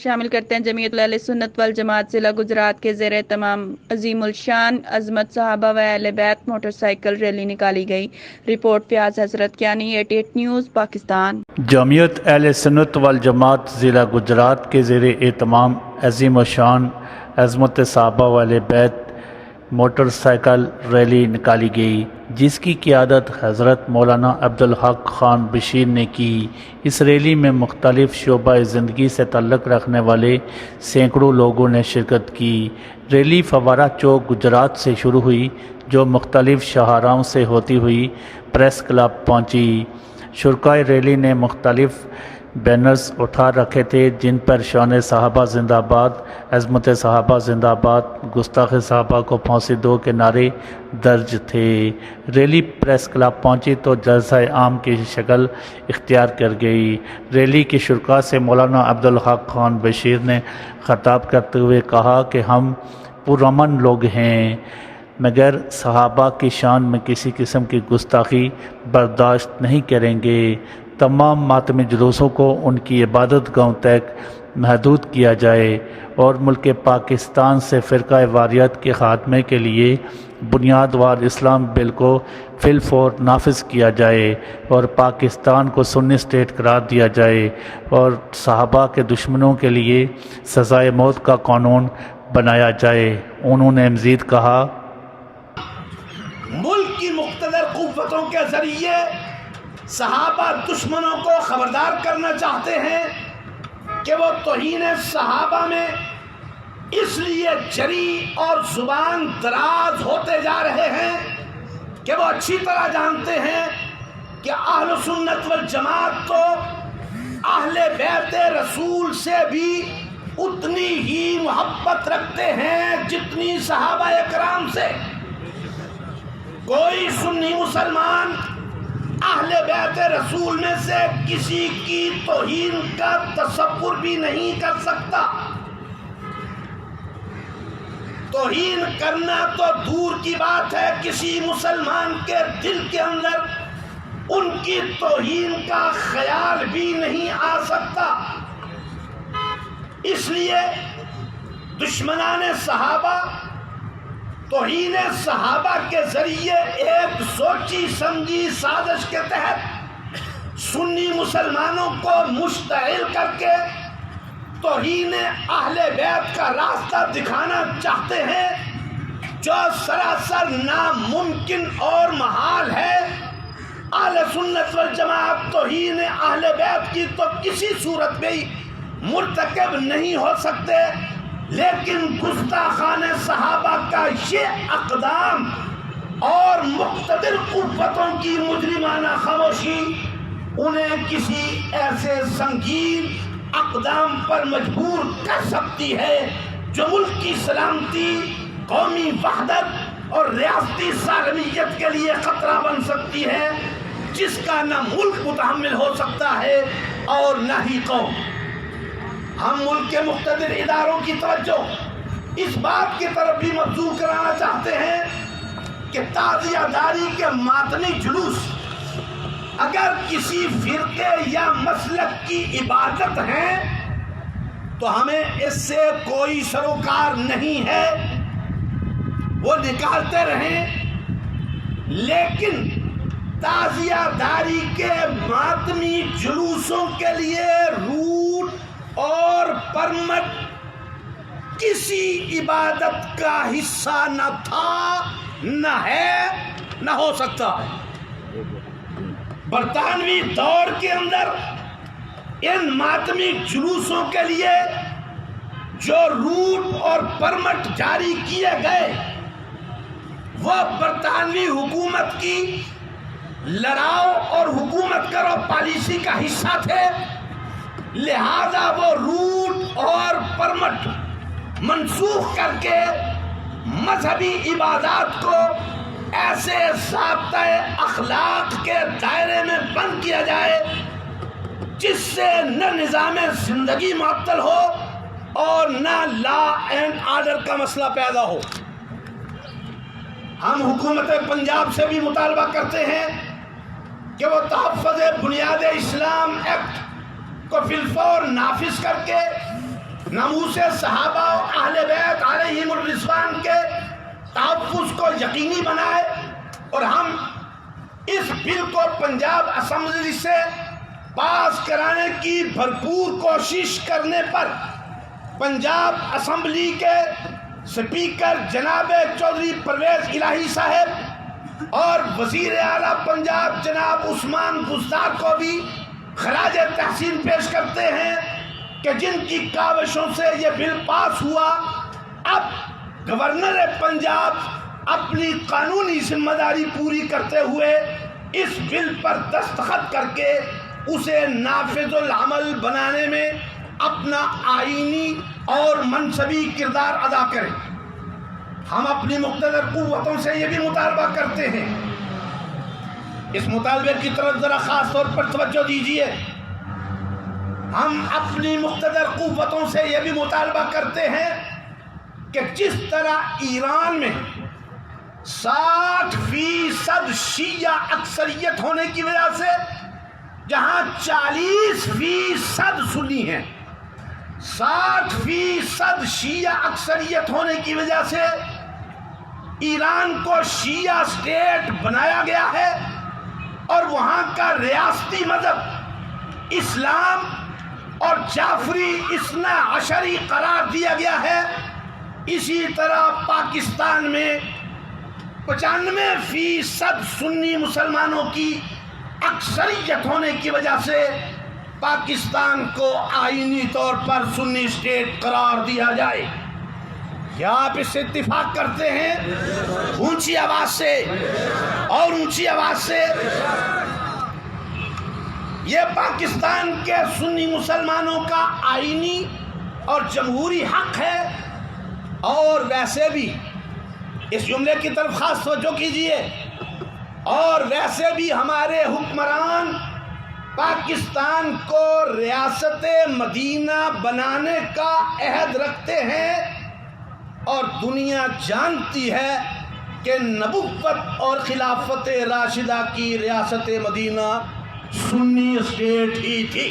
شامل کرتے ہیں جمعیت اہل سنت والجماعت ضلع گجرات کے زیر اہتمام عظیم الشان عظمت صحابہ و اہل بیت موٹر سائیکل ریلی نکالی گئی۔ رپورٹ فیاض حضرت کیانی، 88 نیوز پاکستان۔ جمعیت اہل سنت والجماعت ضلع گجرات کے زیر اہتمام عظیم الشان عظمت صحابہ و اہل بیت موٹر سائیکل ریلی نکالی گئی، جس کی قیادت حضرت مولانا عبدالحق خان بشیر نے کی۔ اس ریلی میں مختلف شعبہ زندگی سے تعلق رکھنے والے سینکڑوں لوگوں نے شرکت کی۔ ریلی فوارہ چوک گجرات سے شروع ہوئی، جو مختلف شاہراہوں سے ہوتی ہوئی پریس کلب پہنچی۔ شرکائے ریلی نے مختلف بینرز اٹھا رکھے تھے جن پر شان صحابہ زندہ باد، عظمت صحابہ زندہ باد، گستاخ صحابہ کو پھانسی دو کے نعرے درج تھے۔ ریلی پریس کلب پہنچی تو جلسہ عام کی شکل اختیار کر گئی۔ ریلی کے شرکاء سے مولانا عبدالحق خان بشیر نے خطاب کرتے ہوئے کہا کہ ہم پرامن لوگ ہیں، مگر صحابہ کی شان میں کسی قسم کی گستاخی برداشت نہیں کریں گے۔ تمام ماتمی جلوسوں کو ان کی عبادت گاہوں تک محدود کیا جائے اور ملک پاکستان سے فرقہ واریت کے خاتمے کے لیے بنیاد وار اسلام بل کو فی الفور نافذ کیا جائے اور پاکستان کو سنی اسٹیٹ قرار دیا جائے اور صحابہ کے دشمنوں کے لیے سزائے موت کا قانون بنایا جائے۔ انہوں نے مزید کہا، ملک کی مقتدر قوتوں کے ذریعے صحابہ دشمنوں کو خبردار کرنا چاہتے ہیں کہ وہ توہین صحابہ میں اس لیے جری اور زبان دراز ہوتے جا رہے ہیں کہ وہ اچھی طرح جانتے ہیں کہ اہل سنت والجماعت تو اہل بیت رسول سے بھی اتنی ہی محبت رکھتے ہیں جتنی صحابہ اکرام سے۔ کوئی سنی مسلمان اہل بیت رسول میں سے کسی کی توہین کا تصور بھی نہیں کر سکتا۔ توہین کرنا تو دور کی بات ہے، کسی مسلمان کے دل کے اندر ان کی توہین کا خیال بھی نہیں آ سکتا۔ اس لیے دشمنان صحابہ توہین صحابہ کے ذریعے ایک سوچی سمجھی سازش کے تحت سنی مسلمانوں کو مشتعل کر کے توہین اہل بیت کا راستہ دکھانا چاہتے ہیں، جو سراسر ناممکن اور محال ہے۔ اہل سنت والجماعت توہین اہل بیت کی تو کسی صورت میں مرتکب نہیں ہو سکتے، لیکن گستاخان صحابہ کا یہ اقدام اور مقتدر قوتوں کی مجرمانہ خاموشی انہیں کسی ایسے سنگین اقدام پر مجبور کر سکتی ہے جو ملک کی سلامتی، قومی وحدت اور ریاستی سالمیت کے لیے خطرہ بن سکتی ہے، جس کا نہ ملک متحمل ہو سکتا ہے اور نہ ہی قوم۔ ہم ملک کے مقتدر اداروں کی توجہ اس بات کی طرف بھی مبذول کرانا چاہتے ہیں کہ تعزیہ داری کے ماتمی جلوس اگر کسی فرقے یا مسلک کی عبادت ہیں تو ہمیں اس سے کوئی سروکار نہیں ہے، وہ نکالتے رہیں، لیکن تعزیہ داری کے ماتمی جلوسوں کے لیے روٹ اور پرمٹ کسی عبادت کا حصہ نہ تھا، نہ ہے، نہ ہو سکتا ہے۔ برطانوی دور کے اندر ان ماتمی جلوسوں کے لیے جو روٹ اور پرمٹ جاری کیے گئے وہ برطانوی حکومت کی لڑاؤ اور حکومت کرو پالیسی کا حصہ تھے، لہذا وہ روٹ اور پرمٹ منسوخ کر کے مذہبی عبادات کو ایسے ضابطۂ اخلاق کے دائرے میں بند کیا جائے جس سے نہ نظام زندگی معطل ہو اور نہ لا اینڈ آرڈر کا مسئلہ پیدا ہو۔ ہم حکومت پنجاب سے بھی مطالبہ کرتے ہیں کہ وہ تحفظ بنیاد اسلام ایکٹ کو بالفور نافذ کر کے ناموس صحابہ و اہل بیت علیہم الرضوان کے تحفظ کو یقینی بنائے، اور ہم اس بل کو پنجاب اسمبلی سے پاس کرانے کی بھرپور کوشش کرنے پر پنجاب اسمبلی کے سپیکر جناب چودھری پرویز الہی صاحب اور وزیر اعلیٰ پنجاب جناب عثمان بزدار کو بھی خراج تحسین پیش کرتے ہیں کہ جن کی کاوشوں سے یہ بل پاس ہوا، اب گورنر پنجاب اپنی قانونی ذمہ داری پوری کرتے ہوئے اس بل پر دستخط کر کے اسے نافذ العمل بنانے میں اپنا آئینی اور منصبی کردار ادا کریں۔ ہم اپنی مقتدر قوتوں سے یہ بھی مطالبہ کرتے ہیں، اس مطالبے کی طرف ذرا خاص طور پر توجہ دیجیے، ہم اپنی مقتدر قوتوں سے یہ بھی مطالبہ کرتے ہیں کہ جس طرح ایران میں 60% شیعہ اکثریت ہونے کی وجہ سے جہاں 40% سنی ہیں، 60% شیعہ اکثریت ہونے کی وجہ سے ایران کو شیعہ اسٹیٹ بنایا گیا ہے اور وہاں کا ریاستی مذہب اسلام اور جعفری اثنا عشری قرار دیا گیا ہے، اسی طرح پاکستان میں 95% سنی مسلمانوں کی اکثریت ہونے کی وجہ سے پاکستان کو آئینی طور پر سنی اسٹیٹ قرار دیا جائے۔ کیا آپ اس سے اتفاق کرتے ہیں؟ اونچی آواز سے اور اونچی آواز سے۔ یہ پاکستان کے سنی مسلمانوں کا آئینی اور جمہوری حق ہے، اور ویسے بھی اس جملے کی طرف خاص توجہ کیجیے، اور ویسے بھی ہمارے حکمران پاکستان کو ریاست مدینہ بنانے کا عہد رکھتے ہیں، اور دنیا جانتی ہے کہ نبوت اور خلافت راشدہ کی ریاست مدینہ سنی اسٹیٹ ہی تھی۔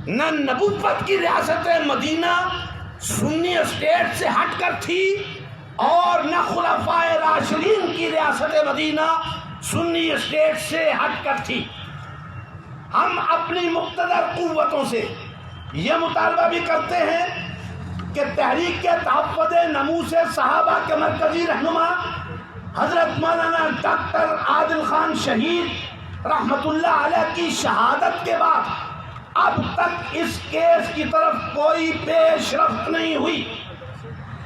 نہ نبوت کی ریاست مدینہ سنی اسٹیٹ سے ہٹ کر تھی، اور نہ خلفائے راشدین کی ریاست مدینہ سنی اسٹیٹ سے ہٹ کر تھی۔ ہم اپنی مقتدر قوتوں سے یہ مطالبہ بھی کرتے ہیں کہ تحریک کے تحفظ ناموس صحابہ کے مرکزی رہنما حضرت مولانا ڈاکٹر عادل خان شہید رحمت اللہ علیہ کی شہادت کے بعد اب تک اس کیس کی طرف کوئی پیش رفت نہیں ہوئی،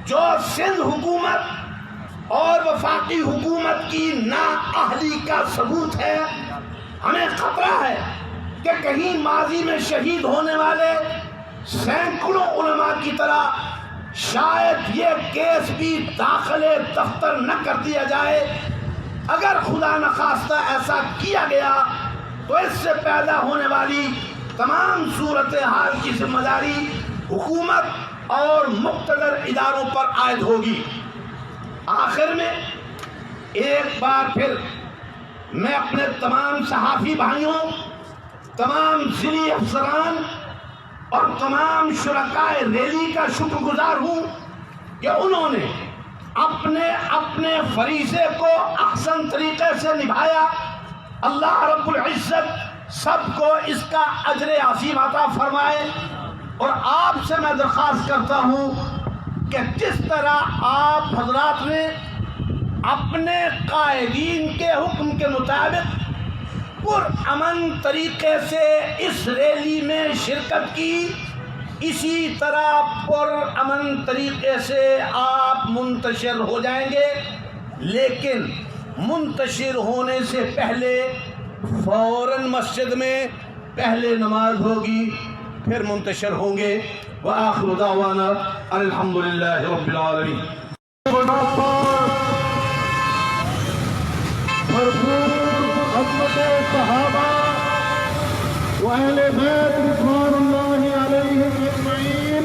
جو سندھ حکومت اور وفاقی حکومت کی نااہلی کا ثبوت ہے۔ ہمیں خطرہ ہے کہ کہیں ماضی میں شہید ہونے والے سینکڑوں علماء کی طرح شاید یہ کیس بھی داخل دفتر نہ کر دیا جائے۔ اگر خدا نخواستہ ایسا کیا گیا تو اس سے پیدا ہونے والی تمام صورتحال کی ذمہ داری حکومت اور مقتدر اداروں پر عائد ہوگی۔ آخر میں ایک بار پھر میں اپنے تمام صحافی بھائیوں، تمام ضلعی افسران اور تمام شرکائے ریلی کا شکر گزار ہوں کہ انہوں نے اپنے اپنے فریضے کو احسن طریقے سے نبھایا۔ اللہ رب العزت سب کو اس کا اجر عظیم عطا فرمائے، اور آپ سے میں درخواست کرتا ہوں کہ جس طرح آپ حضرات نے اپنے قائدین کے حکم کے مطابق پرامن طریقے سے اس ریلی میں شرکت کی، اسی طرح پرامن طریقے سے آپ منتشر ہو جائیں گے، لیکن منتشر ہونے سے پہلے فوراً مسجد میں پہلے نماز ہوگی، پھر منتشر ہوں گے۔ وآخر دعوانا الحمدللہ رب العالمین۔ بھرپور عظمت صحابہ و اہل بیت رضوان اللہ علیہم اجمعین